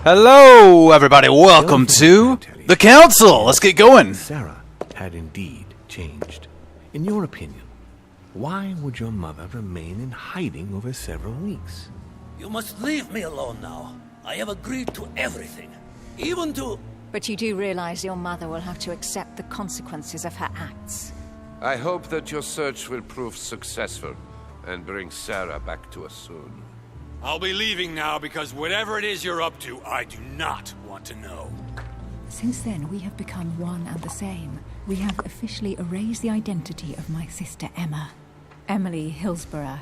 Hello, everybody. Welcome to the council. Let's get going. Sarah had indeed changed. In your opinion, why would your mother remain in hiding over several weeks? You must leave me alone now. I have agreed to everything, even to... But you do realize your mother will have to accept the consequences of her acts. I hope that your search will prove successful and bring Sarah back to us soon. I'll be leaving now because whatever it is you're up to, I do not want to know. Since then, we have become one and the same. We have officially erased the identity of my sister Emma. Emily Hillsborough.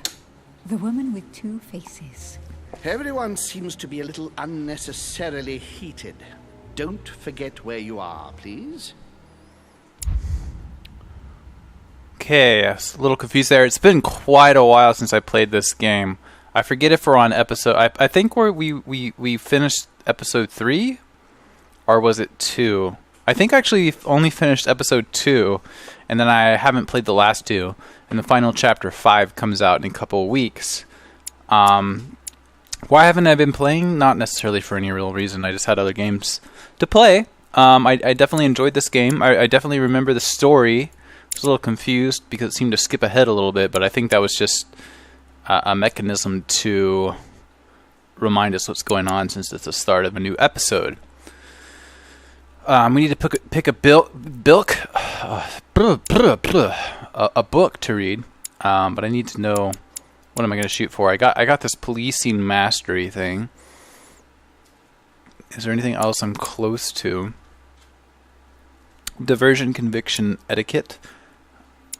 The woman with two faces. Everyone seems to be a little unnecessarily heated. Don't forget where you are, please. Okay, I was a little confused there. It's been quite a while since I played this game. I forget if we're on episode... I think we finished episode 3? Or was it 2? I think actually we've only finished episode 2, and then I haven't played the last 2. And the final chapter 5 comes out in a couple of weeks. Why haven't I been playing? Not necessarily for any real reason. I just had other games to play. I definitely enjoyed this game. I definitely remember the story. I was a little confused because it seemed to skip ahead a little bit, but I think that was just a mechanism to remind us what's going on since it's the start of a new episode. We need to pick a book to read, but I need to know what am I going to shoot for. I got this policing mastery thing. Is there anything else I'm close to? Diversion, conviction, etiquette,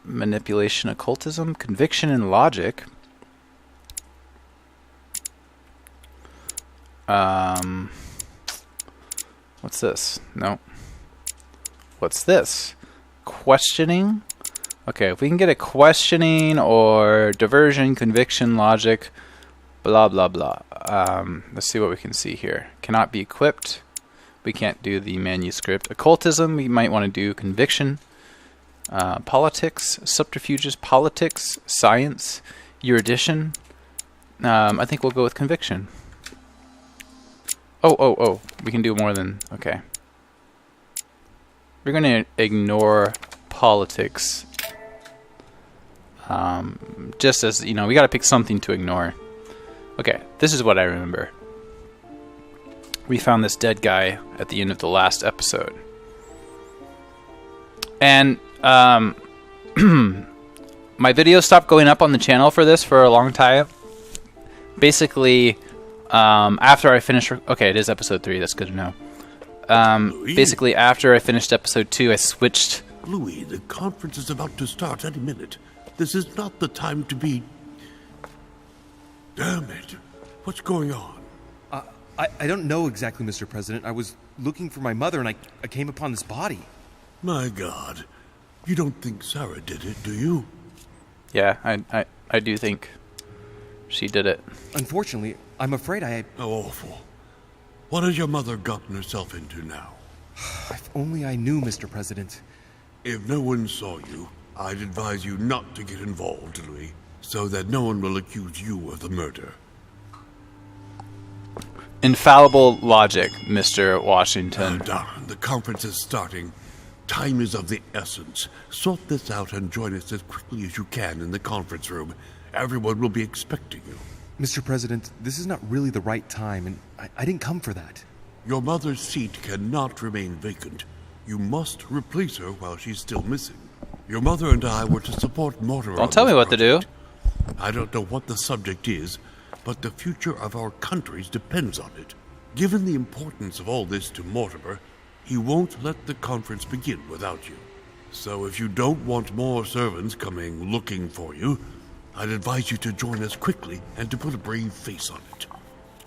manipulation, occultism, conviction, and logic. What's this? No. What's this? Questioning? Okay, if we can get a questioning or diversion, conviction, logic, blah, blah, blah. Let's see what we can see here. Cannot be equipped. We can't do the manuscript. Occultism, we might want to do conviction. Politics, subterfuges, politics, science, erudition. I think we'll go with conviction. Oh. We can do more than... Okay. We're going to ignore politics. Just as, you know, we got to pick something to ignore. Okay, this is what I remember. We found this dead guy at the end of the last episode. And, my video stopped going up on the channel for this for a long time. Basically... after I finished... Okay, it is episode 3. That's good to know. Basically, after I finished episode 2, I switched... Louis, the conference is about to start any minute. This is not the time to be... Damn it. What's going on? I don't know exactly, Mr. President. I was looking for my mother, and I came upon this body. My God. You don't think Sarah did it, do you? Yeah, I do think she did it. Unfortunately... I'm afraid How awful. What has your mother gotten herself into now? If only I knew, Mr. President. If no one saw you, I'd advise you not to get involved, Louis, so that no one will accuse you of the murder. Infallible logic, Mr. Washington. Darn, the conference is starting. Time is of the essence. Sort this out and join us as quickly as you can in the conference room. Everyone will be expecting you. Mr. President, this is not really the right time, and I didn't come for that. Your mother's seat cannot remain vacant. You must replace her while she's still missing. Your mother and I were to support Mortimer. Don't tell me what to do. I don't know what the subject is, but the future of our countries depends on it. Given the importance of all this to Mortimer, he won't let the conference begin without you. So if you don't want more servants coming looking for you, I'd advise you to join us quickly and to put a brave face on it.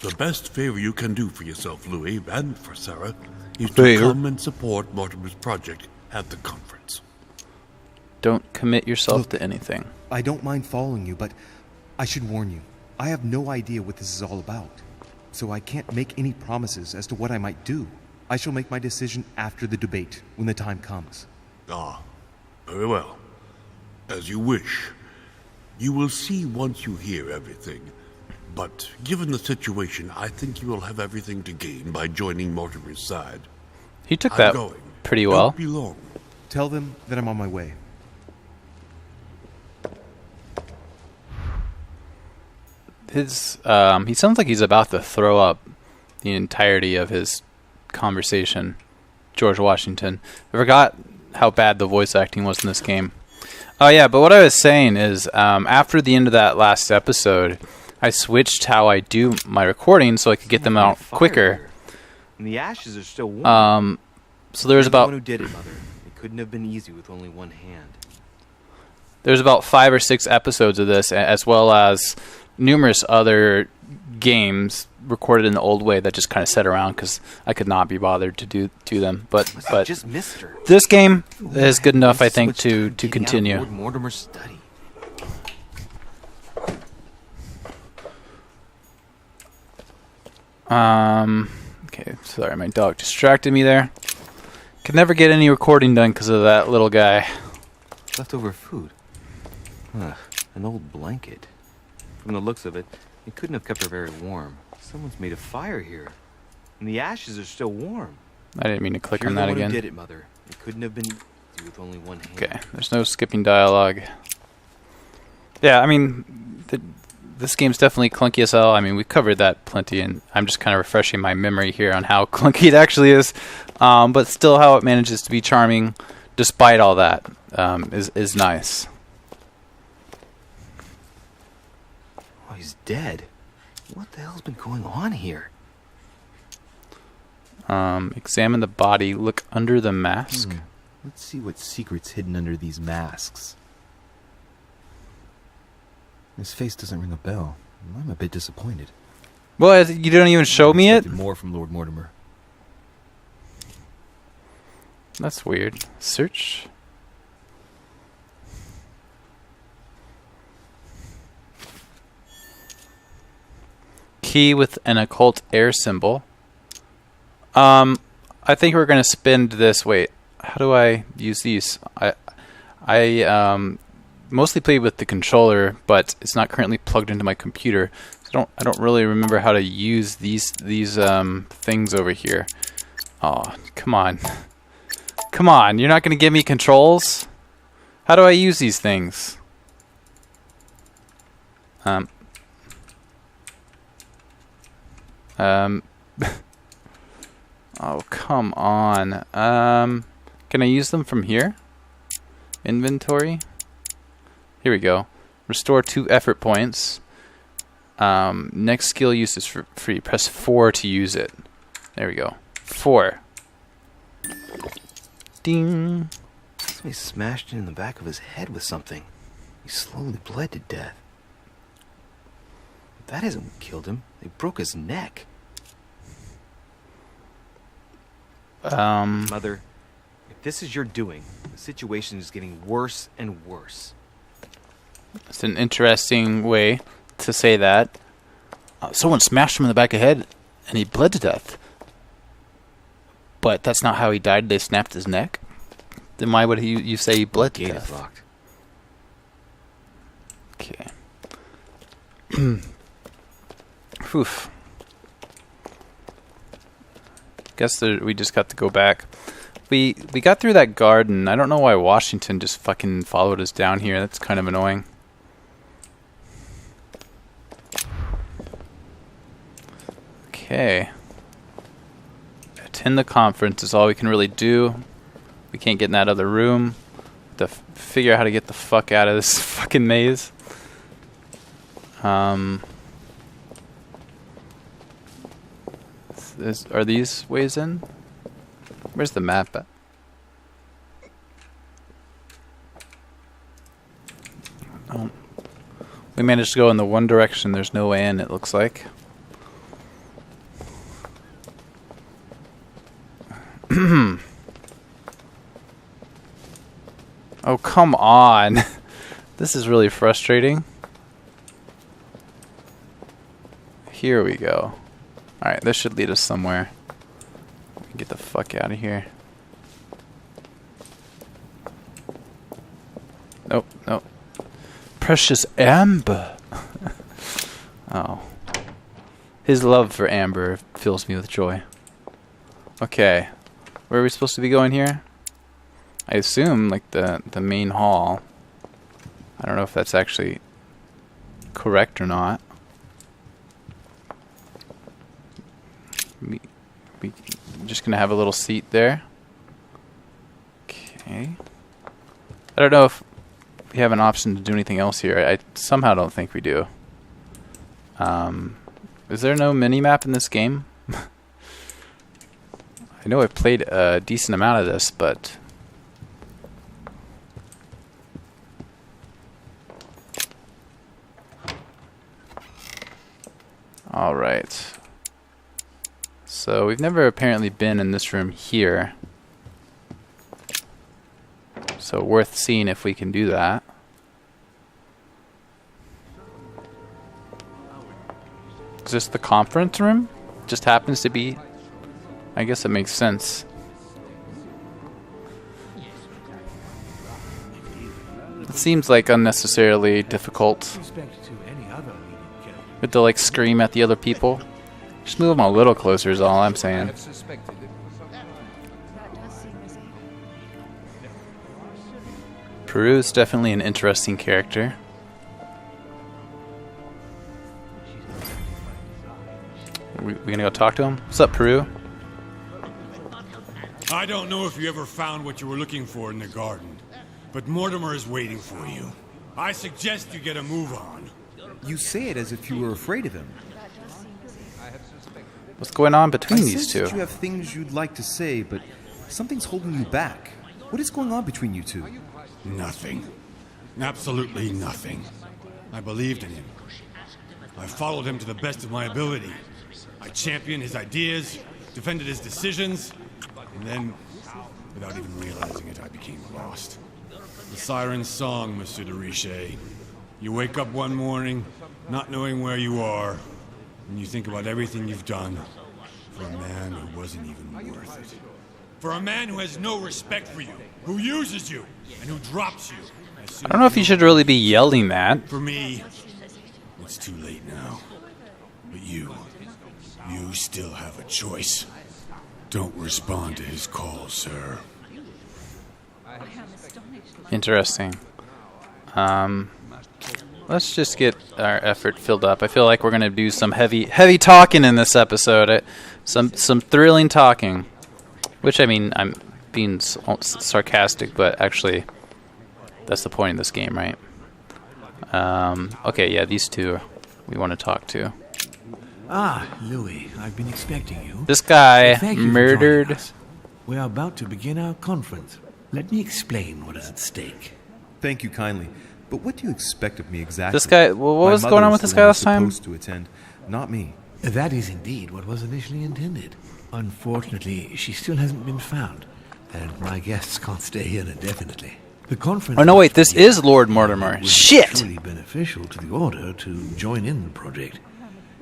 The best favor you can do for yourself, Louis, and for Sarah, is to come and support Mortimer's project at the conference. Don't commit yourself to anything. I don't mind following you, but I should warn you. I have no idea what this is all about, so I can't make any promises as to what I might do. I shall make my decision after the debate, when the time comes. Ah, very well. As you wish. You will see once you hear everything. But given the situation, I think you will have everything to gain by joining Mortimer's side. He took I'm that going. pretty well. Don't be long. Tell them that I'm on my way. He sounds like he's about to throw up the entirety of his conversation. George Washington. I forgot how bad the voice acting was in this game. Oh yeah, but what I was saying is, after the end of that last episode, I switched how I do my recording so I could get them out quicker. And the ashes are still warm. So there's about... Who did it, Mother? It couldn't have been easy with only one hand. There's about 5 or 6 episodes of this, as well as numerous other games recorded in the old way that just kind of sat around because I could not be bothered to do them. But just missed her. This game is good enough, I think, to continue. Lord Mortimer's study. Okay, sorry, my dog distracted me there. Could never get any recording done because of that little guy. Leftover food. An old blanket. From the looks of it, it couldn't have kept her very warm. Someone's made a fire here. And the ashes are still warm. I didn't mean to click You're on the that one again. Who did it, Mother? It couldn't have been easy with only one hand. Okay, there's no skipping dialogue. Yeah, I mean, this game's definitely clunky as hell. I mean, we covered that plenty, and I'm just kind of refreshing my memory here on how clunky it actually is. But still, how it manages to be charming despite all that is nice. Oh, he's dead. What the hell's been going on here? Examine the body. Look under the mask. Let's see what secret's hidden under these masks. His face doesn't ring a bell. I'm a bit disappointed. Well, you don't even show me it? More from Lord Mortimer. That's weird. Search. Key with an occult air symbol. I think we're gonna spend this. Wait, how do I use these? I mostly play with the controller, but it's not currently plugged into my computer. So I don't really remember how to use these things over here. Oh, come on. Come on, you're not gonna give me controls? How do I use these things? Oh, come on. Can I use them from here? Inventory? Here we go. Restore 2 effort points. Next skill use is free. Press 4 to use it. There we go. 4. Ding. Somebody smashed it in the back of his head with something. He slowly bled to death. That isn't what killed him. They broke his neck. Mother, if this is your doing, the situation is getting worse and worse. It's an interesting way to say that. Someone smashed him in the back of the head and he bled to death. But that's not how he died. They snapped his neck. Then why would you say he bled to death? Gate is locked. Okay. Oof. Guess we just got to go back. We got through that garden. I don't know why Washington just fucking followed us down here. That's kind of annoying. Okay. Attend the conference is all we can really do. We can't get in that other room. To figure out how to get the fuck out of this fucking maze. Are these ways in? Where's the map at? Oh. We managed to go in the one direction. There's no way in, it looks like. Oh, come on. This is really frustrating. Here we go. Alright, this should lead us somewhere. Get the fuck out of here. Nope, nope. Precious amber. Oh, His love for Amber fills me with joy. Okay. Where are we supposed to be going here? I assume, like, the main hall. I don't know if that's actually correct or not. We just gonna have a little seat there. Okay. I don't know if we have an option to do anything else here. I somehow don't think we do. Is there no mini-map in this game? I know I've played a decent amount of this, but... Alright. So we've never apparently been in this room here. So worth seeing if we can do that. Is this the conference room? Just happens to be. I guess it makes sense. It seems like unnecessarily difficult. With to like scream at the other people. Just move them a little closer is all I'm saying. Peru is definitely an interesting character. We gonna go talk to him? What's up, Peru? I don't know if you ever found what you were looking for in the garden, but Mortimer is waiting for you. I suggest you get a move on. You say it as if you were afraid of him. What's going on between these two? You have things you'd like to say, but something's holding you back. What is going on between you two? Nothing. Absolutely nothing. I believed in him. I followed him to the best of my ability. I championed his ideas, defended his decisions, and then, without even realizing it, I became lost. The siren's song, Monsieur de Richet. You wake up one morning, not knowing where you are, and you think about everything you've done for a man who wasn't even worth it. For a man who has no respect for you, who uses you, and who drops you. I don't know if you should really be yelling that. For me, it's too late now. But you still have a choice. Don't respond to his call, sir. Interesting. Let's just get our effort filled up. I feel like we're gonna do some heavy talking in this episode. Some thrilling talking. Which, I mean, I'm being sarcastic, but actually, that's the point of this game, right? Okay, yeah, these two we want to talk to. Ah, Louis, I've been expecting you. This guy Thank you for murdered... joining us. We're about to begin our conference. Let me explain what is at stake. Thank you kindly. But what do you expect of me exactly? This guy... Well, what was going on with this guy last time? Supposed to attend, not me. That is indeed what was initially intended. Unfortunately, she still hasn't been found, and my guests can't stay here indefinitely. The conference... Oh, no, wait, this is Lord Mortimer. Shit! It's truly beneficial to the Order to join in the project.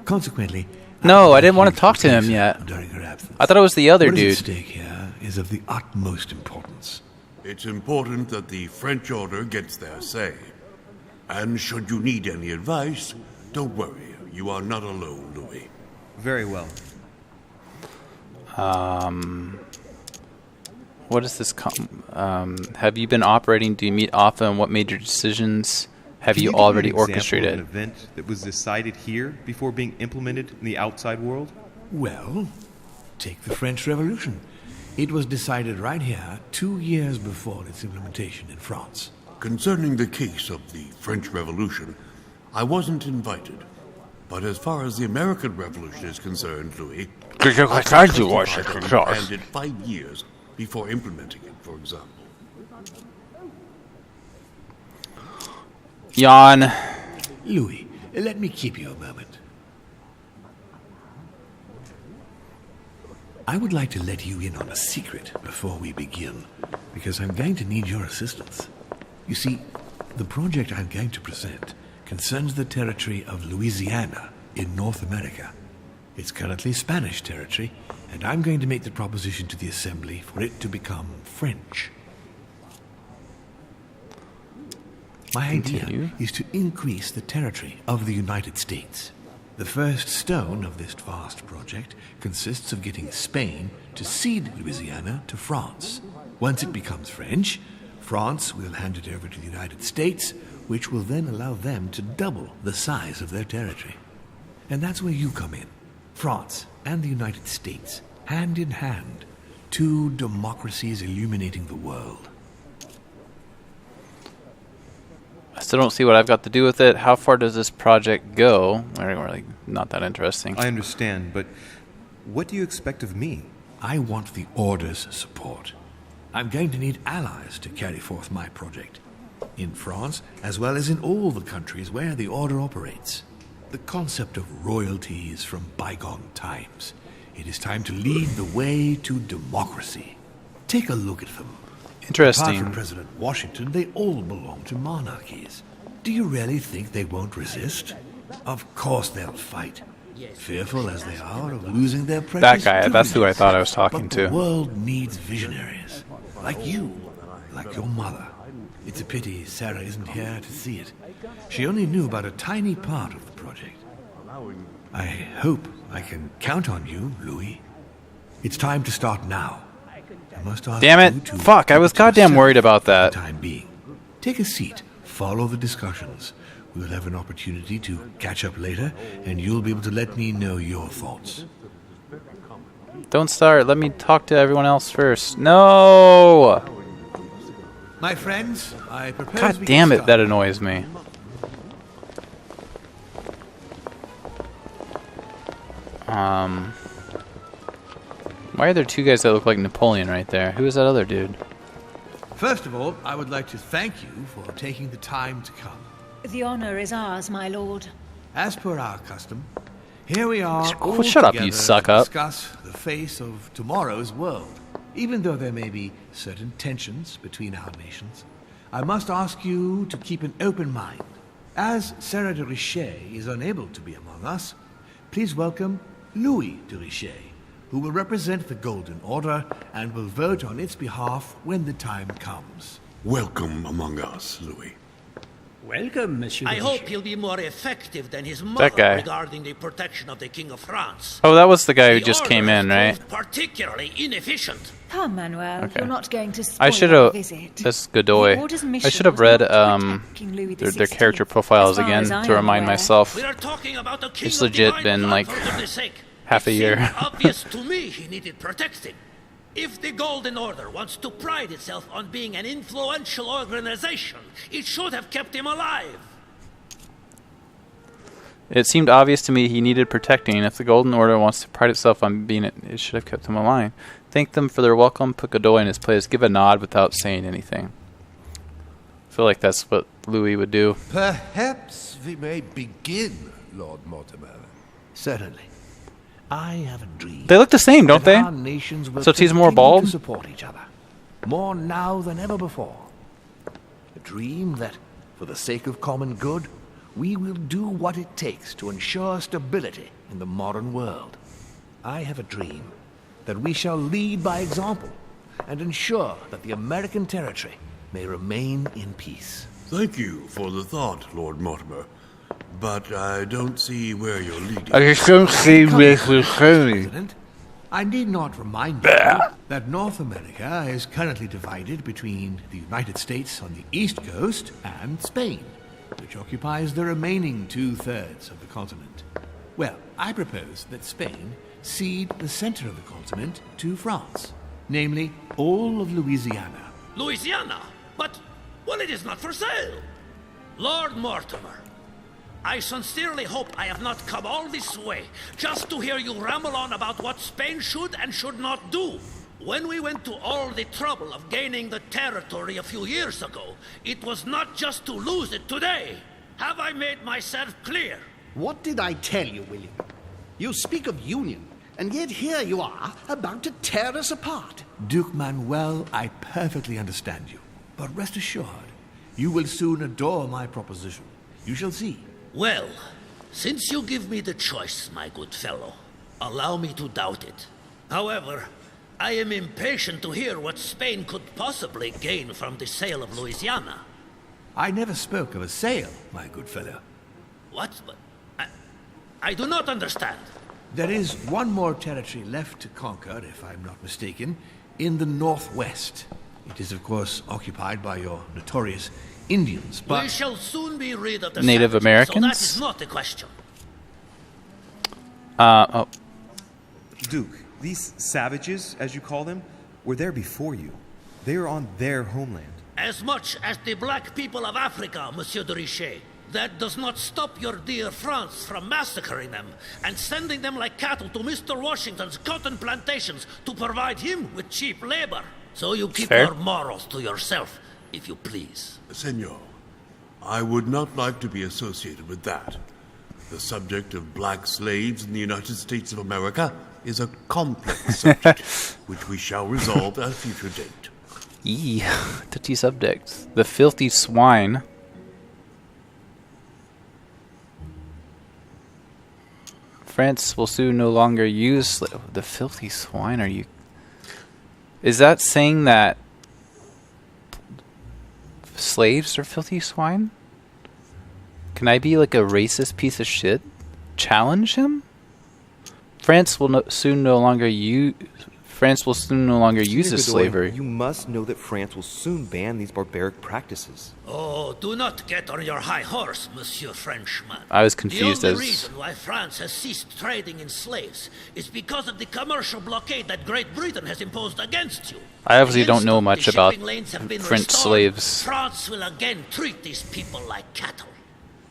Consequently... No, I didn't want to talk to him yet. During her absence. I thought it was the other What dude. What is at stake here is of the utmost importance. It's important that the French Order gets their say. And should you need any advice, don't worry. You are not alone, Louis. Very well. What is this? Have you been operating? Do you meet often? What major decisions have you already orchestrated? An event that was decided here before being implemented in the outside world? Well, take the French Revolution. It was decided right here 2 years before its implementation in France. Concerning the case of the French Revolution, I wasn't invited. But as far as the American Revolution is concerned, Louis, I handed 5 years before implementing it, for example. Yawn. Louis, let me keep you a moment. I would like to let you in on a secret before we begin, because I'm going to need your assistance. You see, the project I'm going to present concerns the territory of Louisiana in North America. It's currently Spanish territory, and I'm going to make the proposition to the Assembly for it to become French. My idea is to increase the territory of the United States. The first stone of this vast project consists of getting Spain to cede Louisiana to France. Once it becomes French, France will hand it over to the United States, which will then allow them to double the size of their territory. And that's where you come in. France and the United States, hand in hand, two democracies illuminating the world. I still don't see what I've got to do with it. How far does this project go? Really not that interesting. I understand, but what do you expect of me? I want the Order's support. I'm going to need allies to carry forth my project. In France, as well as in all the countries where the Order operates. The concept of royalty is from bygone times. It is time to lead the way to democracy. Take a look at them. Interesting. Apart from President Washington, they all belong to monarchies. Do you really think they won't resist? Of course they'll fight. Fearful as they are of losing their precious That guy, that's who I thought I was talking but to. The world needs visionaries. Like you. Like your mother. It's a pity Sarah isn't here to see it. She only knew about a tiny part of the project. I hope I can count on you, Louis. It's time to start now. I must ask Damn it. you to Fuck, I was keep to goddamn yourself worried about for that. the time being. Take a seat. Follow the discussions. We'll have an opportunity to catch up later, and you'll be able to let me know your thoughts. Don't start. Let me talk to everyone else first. No! My friends, I propose God we damn get it, that started. annoys me. Why are there two guys that look like Napoleon right there? Who is that other dude? First of all, I would like to thank you for taking the time to come. The honor is ours, my lord. As per our custom, here we are Oh, all shut up, you together suck to up. discuss the face of tomorrow's world. Even though there may be certain tensions between our nations, I must ask you to keep an open mind. As Sarah de Richet is unable to be among us, please welcome Louis de Richet, who will represent the Golden Order and will vote on its behalf when the time comes. Welcome among us, Louis. Welcome, Monsieur. I hope he'll be more effective than his mother That guy. regarding the protection of the King of France. Oh, that was the guy who The just came order in, has right? proved particularly inefficient. Come, Manuel. Okay. You're not going to spoil I should our have. visit. That's Godoy. The Order's I mission should have was read not to protect King Louis their XVI, character profiles as far again as I to am remind aware. myself. We are talking about the King It's of legit divine been blood, like for goodness sake. half a It year. seemed obvious to me he needed protecting. If the Golden Order wants to pride itself on being an influential organization, it should have kept him alive. It seemed obvious to me he needed protecting. If the Golden Order wants to pride itself on being it, it should have kept him alive. Thank them for their welcome. Put Godoy in his place. Give a nod without saying anything. I feel like that's what Louis would do. Perhaps we may begin, Lord Mortimer. Certainly. I have a dream. They look the same, don't that they? Our nations will Except he's more continue bald. to support each other, more now than ever before. A dream that, for the sake of common good, we will do what it takes to ensure stability in the modern world. I have a dream that we shall lead by example and ensure that the American territory may remain in peace. Thank you for the thought, Lord Mortimer. But I don't see where you're leading. I just don't see where we're going. President, I need not remind you that North America is currently divided between the United States on the east coast and Spain, which occupies the remaining 2/3 of the continent. Well, I propose that Spain cede the center of the continent to France, namely all of Louisiana. Louisiana? But, well, it is not for sale. Lord Mortimer, I sincerely hope I have not come all this way just to hear you ramble on about what Spain should and should not do. When we went to all the trouble of gaining the territory a few years ago, it was not just to lose it today. Have I made myself clear? What did I tell you, William? You speak of union, and yet here you are, about to tear us apart. Duke Manuel, I perfectly understand you. But rest assured, you will soon adore my proposition. You shall see. Well, since you give me the choice, my good fellow, allow me to doubt it. However, I am impatient to hear what Spain could possibly gain from the sale of Louisiana. I never spoke of a sale, my good fellow. What? But I do not understand. There is one more territory left to conquer, if I'm not mistaken, in the northwest. It is, of course, occupied by your notorious Indians, but... We shall soon be rid of the Native savages, Americans? so that is not a question. Oh. Duke, these savages, as you call them, were there before you. They are on their homeland. As much as the black people of Africa, Monsieur de Richet. That does not stop your dear France from massacring them and sending them like cattle to Mr. Washington's cotton plantations to provide him with cheap labor. So you keep Fair. your morals to yourself, if you please. Senor, I would not like to be associated with that. The subject of black slaves in the United States of America is a complex subject, which we shall resolve at a future date. Eee, touchy subject. The filthy swine. France will soon no longer use the filthy swine. Are you? Is that saying that slaves are filthy swine? Can I be like a racist piece of shit? Challenge him? France will soon no longer use this slavery. You must know that France will soon ban these barbaric practices. Oh, do not get on your high horse, Monsieur Frenchman. I was confused The as... only reason why France has ceased trading in slaves is because of the commercial blockade that Great Britain has imposed against you. I obviously don't know The much shipping about lanes have been French restored. slaves. France will again treat these people like cattle.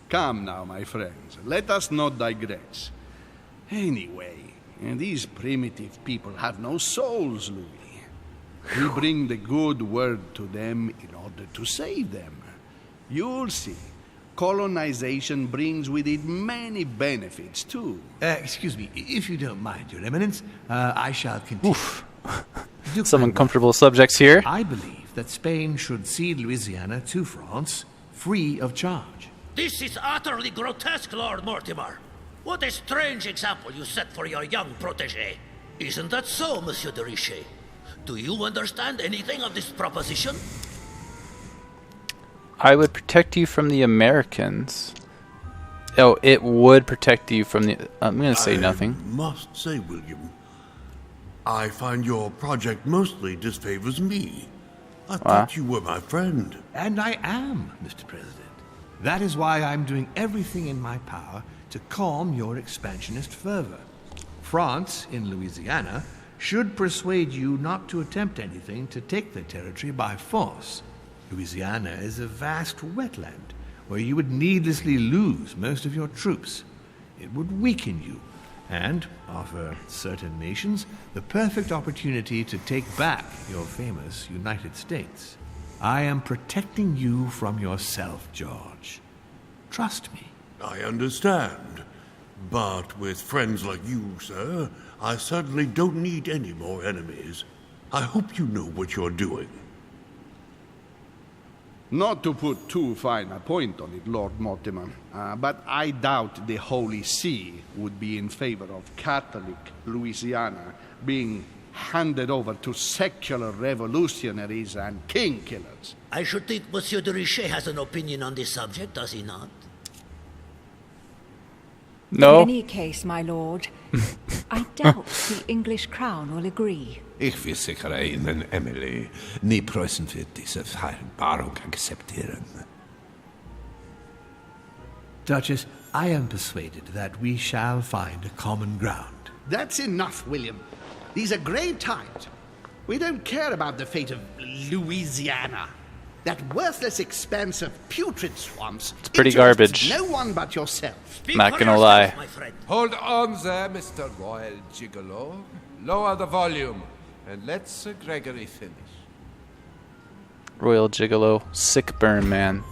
Come now, my friends. Let us not digress. Anyway, these primitive people have no souls, Louis. We bring the good word to them in order to save them. You'll see. Colonization brings with it many benefits, too. Excuse me, if you don't mind, Your Eminence, I shall continue. Oof. Some uncomfortable subjects here. I believe that Spain should cede Louisiana to France, free of charge. This is utterly grotesque, Lord Mortimer. What a strange example you set for your young protégé. Isn't that so, Monsieur de Richet? Do you understand anything of this proposition? I would protect you from the Americans. Oh, it would protect you from the... I'm going to say nothing. I must say, William, I find your project mostly disfavors me. I thought you were my friend. And I am, Mr. President. That is why I'm doing everything in my power to calm your expansionist fervor. France, in Louisiana, should persuade you not to attempt anything to take the territory by force. Louisiana is a vast wetland where you would needlessly lose most of your troops. It would weaken you and offer certain nations the perfect opportunity to take back your famous United States. I am protecting you from yourself, George. Trust me. I understand. But with friends like you, sir, I certainly don't need any more enemies. I hope you know what you're doing. Not to put too fine a point on it, Lord Mortimer, but I doubt the Holy See would be in favor of Catholic Louisiana being handed over to secular revolutionaries and king killers. I should think Monsieur de Richet has an opinion on this subject, does he not? No. In any case, my lord, I doubt the English crown will agree. Ich will sicher Ihnen, Emily. Ni Preußen wird diese Vereinbarung akzeptieren. Duchess, I am persuaded that we shall find a common ground. That's enough, William. These are grave times. We don't care about the fate of Louisiana. That worthless expanse of putrid swamps. It's pretty garbage. No one but yourself. Not gonna lie. Hold on there, Mr. Royal Gigolo. Lower the volume, and let Sir Gregory finish. Royal Gigolo. Sick burn, man.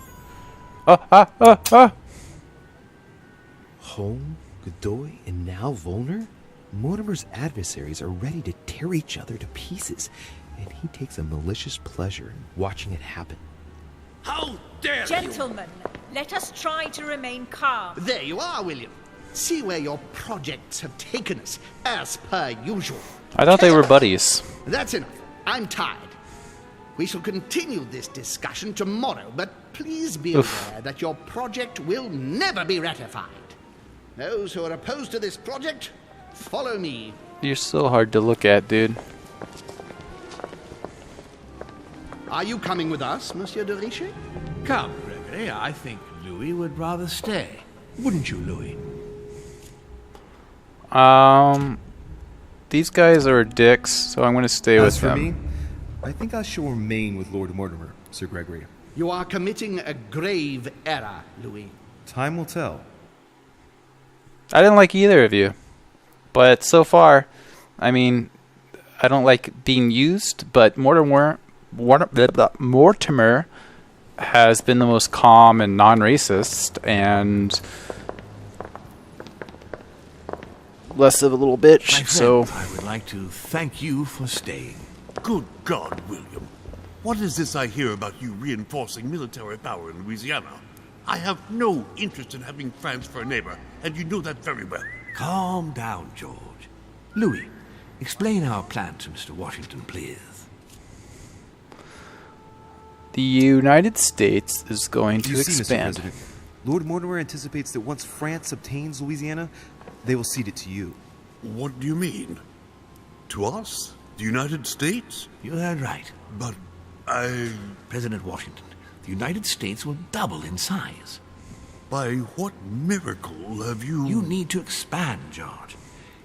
Home, Godoy, and now Volner? Mortimer's adversaries are ready to tear each other to pieces, and he takes a malicious pleasure in watching it happen. How dare you! Gentlemen, let us try to remain calm. There you are, William. See where your projects have taken us, as per usual. I thought they were buddies. That's enough. I'm tired. We shall continue this discussion tomorrow, but please be aware that your project will never be ratified. Those who are opposed to this project, follow me. You're so hard to look at, dude. Are you coming with us, Monsieur de Richet? Come, Gregory. I think Louis would rather stay. Wouldn't you, Louis? These guys are dicks, so I'm going to stay with As for them. me, I think I shall remain with Lord Mortimer, Sir Gregory. You are committing a grave error, Louis. Time will tell. I didn't like either of you. But so far, I mean, I don't like being used, but Mortimer has been the most calm and non-racist and less of a little bitch. My friend, So I would like to thank you for staying. Good God, William. What is this I hear about you reinforcing military power in Louisiana? I have no interest in having France for a neighbor, and you know that very well. Calm down, George. Louis, explain our plan to Mr. Washington, please. the United States is going to You see, Mr. expand. President, Lord Mortimer anticipates that once France obtains Louisiana, they will cede it to you. What do you mean? To us? The United States? You heard right. But President Washington, the United States will double in size. By what miracle have you... You need to expand, George.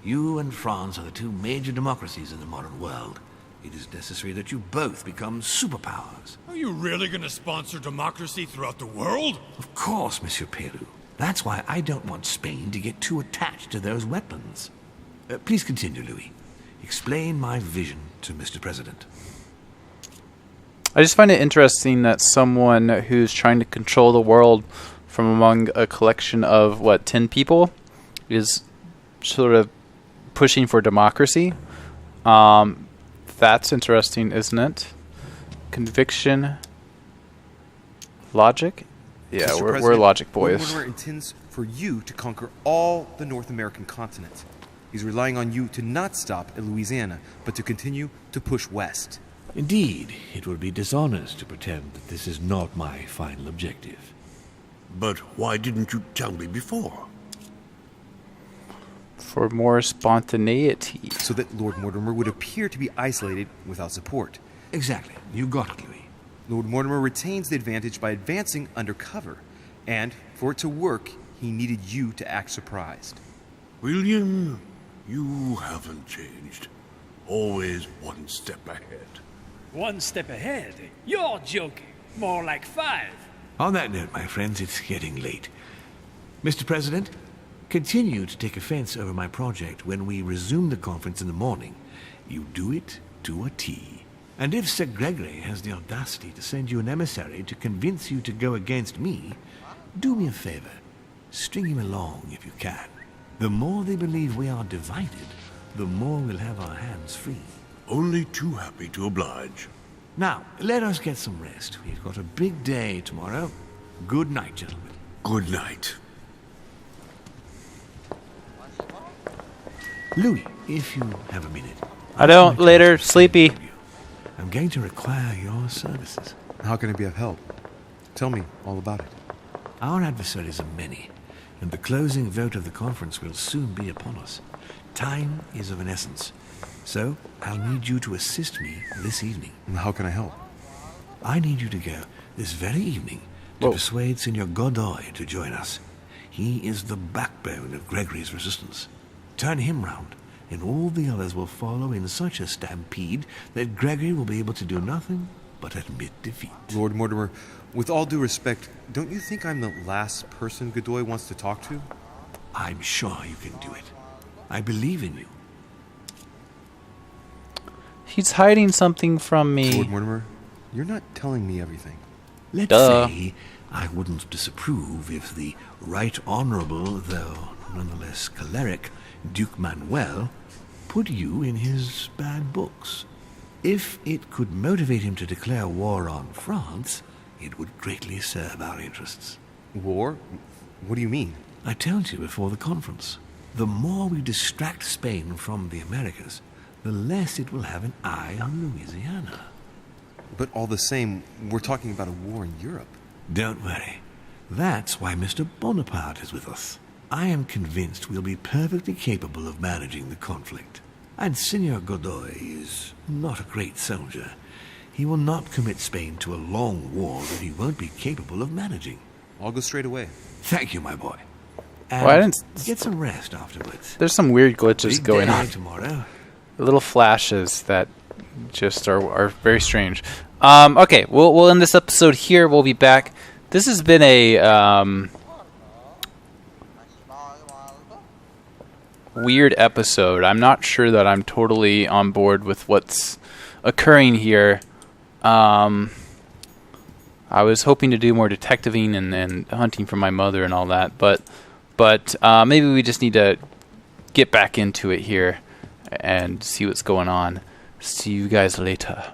You and France are the two major democracies in the modern world. It is necessary that you both become superpowers. Are you really going to sponsor democracy throughout the world? Of course, Monsieur Peru. That's why I don't want Spain to get too attached to those weapons. Please continue, Louis. Explain my vision to Mr. President. I just find it interesting that someone who's trying to control the world from among a collection of, 10 people is sort of pushing for democracy. That's interesting, isn't it? Conviction. Logic? Yeah, Mr. we're President, logic Lord boys. Mortimer intends for you to conquer all the North American continent. He's relying on you to not stop at Louisiana, but to continue to push west. Indeed, it would be dishonest to pretend that this is not my final objective. But why didn't you tell me before? For more spontaneity. So that Lord Mortimer would appear to be isolated without support. Exactly. You got it, Louis. Lord Mortimer retains the advantage by advancing under cover. And for it to work, he needed you to act surprised. William, you haven't changed. Always one step ahead. One step ahead? You're joking. More like 5. On that note, my friends, it's getting late. Mr. President, continue to take offense over my project when we resume the conference in the morning. You do it to a T. And if Sir Gregory has the audacity to send you an emissary to convince you to go against me, do me a favor. String him along if you can. The more they believe we are divided, the more we'll have our hands free. Only too happy to oblige. Now, let us get some rest. We've got a big day tomorrow. Good night, gentlemen. Good night. Louis, if you have a minute. I don't. Later. Sleepy. I'm going to require your services. How can I be of help? Tell me all about it. Our adversaries are many, and the closing vote of the conference will soon be upon us. Time is of an essence. So, I'll need you to assist me this evening. How can I help? I need you to go this very evening to persuade Senor Godoy to join us. He is the backbone of Gregory's resistance. Turn him round, and all the others will follow in such a stampede that Gregory will be able to do nothing but admit defeat. Lord Mortimer, with all due respect, don't you think I'm the last person Godoy wants to talk to? I'm sure you can do it. I believe in you. He's hiding something from me. Lord Mortimer, you're not telling me everything. Let's Duh. say I wouldn't disapprove if the Right Honorable, though nonetheless choleric, Duke Manuel put you in his bad books. If it could motivate him to declare war on France, it would greatly serve our interests. War? What do you mean? I told you before the conference. The more we distract Spain from the Americas, the less it will have an eye on Louisiana. But all the same, we're talking about a war in Europe. Don't worry. That's why Mr. Bonaparte is with us. I am convinced we'll be perfectly capable of managing the conflict. And Senor Godoy is not a great soldier. He will not commit Spain to a long war that he won't be capable of managing. I'll go straight away. Thank you, my boy. And Well, I didn't get some rest afterwards. There's some weird glitches Big going day on. tomorrow. Little flashes that just are very strange. Okay, we'll end this episode here. We'll be back. This has been a weird episode. I'm not sure that I'm totally on board with what's occurring here. I was hoping to do more detectiving and hunting for my mother and all that, but maybe we just need to get back into it here and see what's going on. See you guys later.